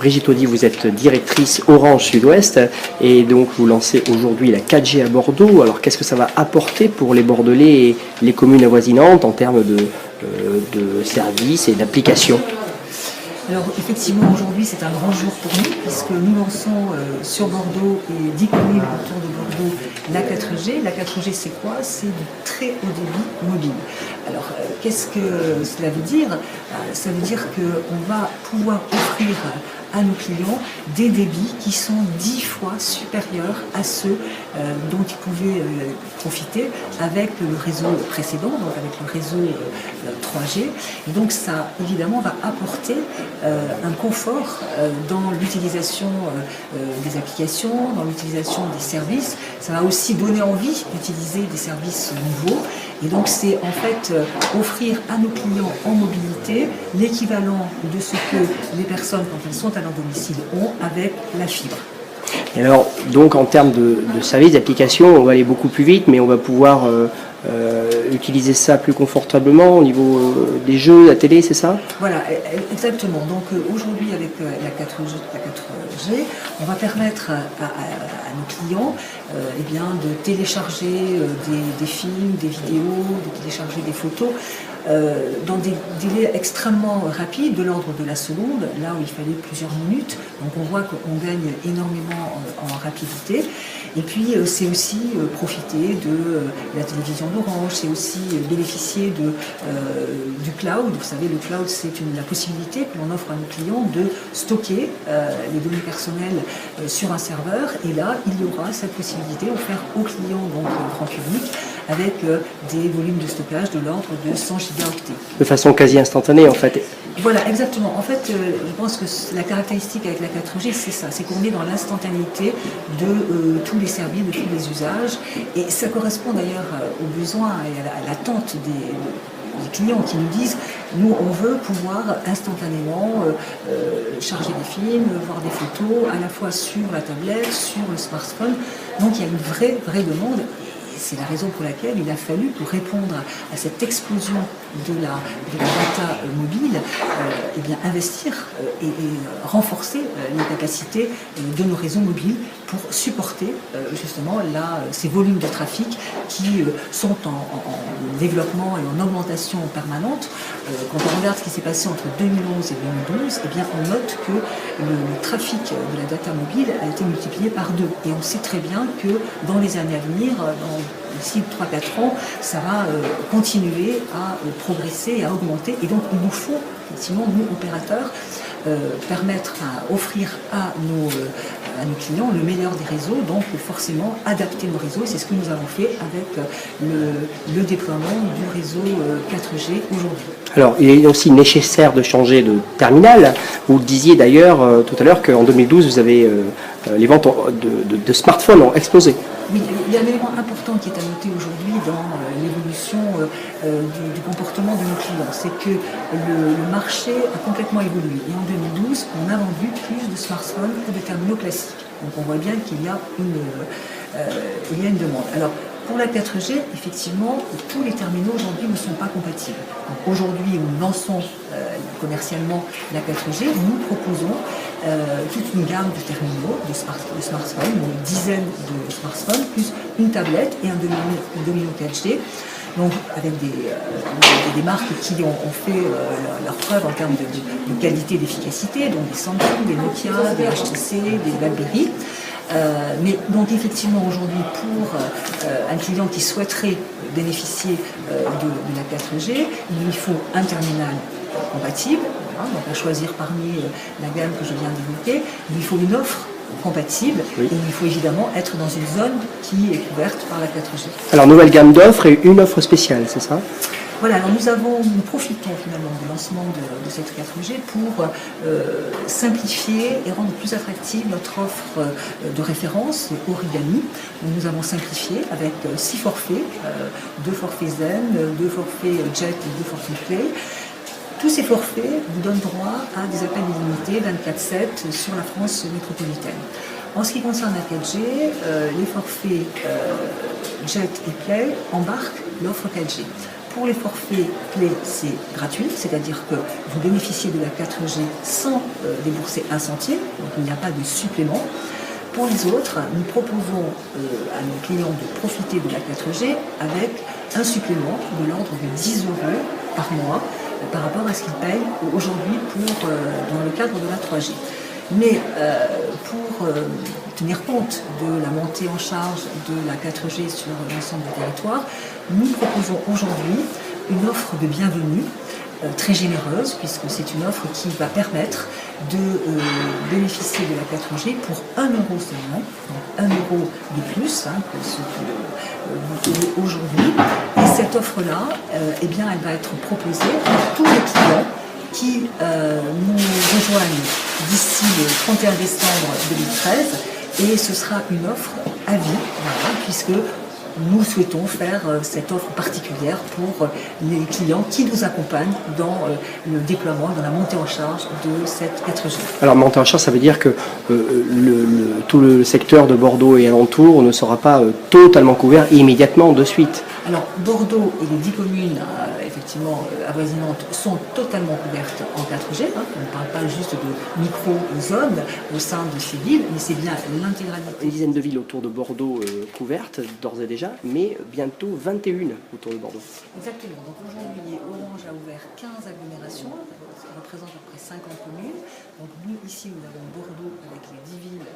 Brigitte Audy, vous êtes directrice Orange Sud-Ouest et donc vous lancez aujourd'hui la 4G à Bordeaux. Alors qu'est-ce que ça va apporter pour les Bordelais et les communes avoisinantes en termes de services et d'applications? Alors effectivement aujourd'hui c'est un grand jour pour nous puisque nous lançons sur Bordeaux et 10 communes autour de Bordeaux la 4G. La 4G c'est quoi? C'est du très haut débit mobile. Alors qu'est-ce que cela veut dire? Ça veut dire qu'on va pouvoir offrir à nos clients des débits qui sont 10 fois supérieurs à ceux dont ils pouvaient profiter avec le réseau précédent, donc avec le réseau 3G. Et donc ça, évidemment, va apporter un confort dans l'utilisation des applications, dans l'utilisation des services. Ça va aussi donner envie d'utiliser des services nouveaux. Et donc c'est en fait offrir à nos clients en mobilité l'équivalent de ce que les personnes, quand elles sont à leur domicile, ont avec la fibre. Et alors, donc en termes de services, d'applications, on va aller beaucoup plus vite, mais on va pouvoir utiliser ça plus confortablement au niveau des jeux, la télé, c'est ça? Voilà, exactement. Donc aujourd'hui avec la 4G, on va permettre à nos clients eh bien, de télécharger des films, des vidéos, de télécharger des photos dans des délais extrêmement rapides, de l'ordre de la seconde, là où il fallait plusieurs minutes. Donc on voit qu'on gagne énormément en rapidité. Et puis c'est aussi profiter de la télévision d'Orange, c'est aussi bénéficier du cloud. Vous savez, le cloud, c'est la possibilité que l'on offre à nos clients de stocker les données personnelles sur un serveur. Et là, il y aura cette possibilité offerte aux clients, donc grand public, avec des volumes de stockage de l'ordre de 100 gigaoctets. De façon quasi instantanée, en fait. Voilà, exactement. En fait, je pense que la caractéristique avec la 4G, c'est ça, c'est qu'on est dans l'instantanéité de tous les services, de tous les usages. Et ça correspond d'ailleurs aux besoins et à l'attente des clients qui nous disent nous on veut pouvoir instantanément charger des films, voir des photos à la fois sur la tablette, sur le smartphone. Donc il y a une vraie demande. C'est la raison pour laquelle il a fallu, pour répondre à cette explosion de la data mobile, eh bien investir et renforcer les capacités de nos réseaux mobiles pour supporter justement ces volumes de trafic qui sont en développement et en augmentation permanente. Quand on regarde ce qui s'est passé entre 2011 et 2012, eh bien on note que le trafic de la data mobile a été multiplié par 2. Et on sait très bien que dans les années à venir, d'ici 3-4 ans, ça va continuer à progresser et à augmenter. Et donc il nous faut, effectivement, nous opérateurs, permettre à offrir à nos clients le meilleur des réseaux, donc forcément adapter nos réseaux. C'est ce que nous avons fait avec le déploiement du réseau 4G aujourd'hui. Alors, il est aussi nécessaire de changer de terminal. Vous le disiez d'ailleurs tout à l'heure qu'en 2012, vous avez les ventes de smartphones ont explosé. Oui, il y a un élément important qui est à noter aujourd'hui dans l'évolution du comportement de nos clients. C'est que le marché a complètement évolué. Et en 2012, on a vendu plus de smartphones que de terminaux classiques. Donc on voit bien qu'il y a une demande. Alors, pour la 4G, effectivement, tous les terminaux aujourd'hui ne sont pas compatibles. Aujourd'hui, nous lançons commercialement la 4G. Nous proposons toute une gamme de terminaux, de smartphones, une dizaine de smartphones, plus une tablette et un domino 4G. Donc avec des marques qui ont fait leur preuve en termes de qualité et d'efficacité, donc des Samsung, des Nokia, des HTC, des BlackBerry. Mais donc effectivement aujourd'hui pour un client qui souhaiterait bénéficier de la 4G, il lui faut un terminal compatible, donc à choisir parmi la gamme que je viens d'évoquer. Il lui faut une offre compatible, oui. Et il faut évidemment être dans une zone qui est couverte par la 4G. Alors nouvelle gamme d'offres et une offre spéciale, c'est ça? Voilà, alors nous profitons finalement du lancement de cette 4G pour simplifier et rendre plus attractive notre offre de référence Origami. Donc, nous avons simplifié avec 6 forfaits, 2 forfaits Zen, 2 forfaits Jet et 2 forfaits Play. Tous ces forfaits vous donnent droit à des appels illimités 24/7 sur la France métropolitaine. En ce qui concerne la 4G, les forfaits Jet et Play embarquent l'offre 4G. Pour les forfaits clés, c'est gratuit, c'est-à-dire que vous bénéficiez de la 4G sans débourser un centime, donc il n'y a pas de supplément. Pour les autres, nous proposons à nos clients de profiter de la 4G avec un supplément de l'ordre de 10 € par mois par rapport à ce qu'ils payent aujourd'hui dans le cadre de la 3G. Mais pour tenir compte de la montée en charge de la 4G sur l'ensemble du territoire, nous proposons aujourd'hui une offre de bienvenue très généreuse, puisque c'est une offre qui va permettre de bénéficier de la 4G pour 1 € seulement, donc 1 € de plus que ce que vous payez aujourd'hui. Et cette offre-là, eh bien, elle va être proposée à tous les clients qui nous rejoignent d'ici le 31 décembre 2013, et ce sera une offre à vie, voilà, puisque nous souhaitons faire cette offre particulière pour les clients qui nous accompagnent dans le déploiement, dans la montée en charge de cette 4G. Alors montée en charge, ça veut dire que tout le secteur de Bordeaux et alentours ne sera pas totalement couvert immédiatement de suite. Alors Bordeaux et les 10 communes effectivement avoisinantes sont totalement couvertes en 4G. On ne parle pas juste de micro-zones au sein de ces villes, mais c'est bien l'intégralité. Une dizaine de villes autour de Bordeaux couvertes d'ores et déjà, mais bientôt 21 autour de Bordeaux. Exactement. Donc aujourd'hui, Orange a ouvert 15 agglomérations, ça représente à peu près 50 communes. Donc nous, ici, nous avons Bordeaux avec les 10 villes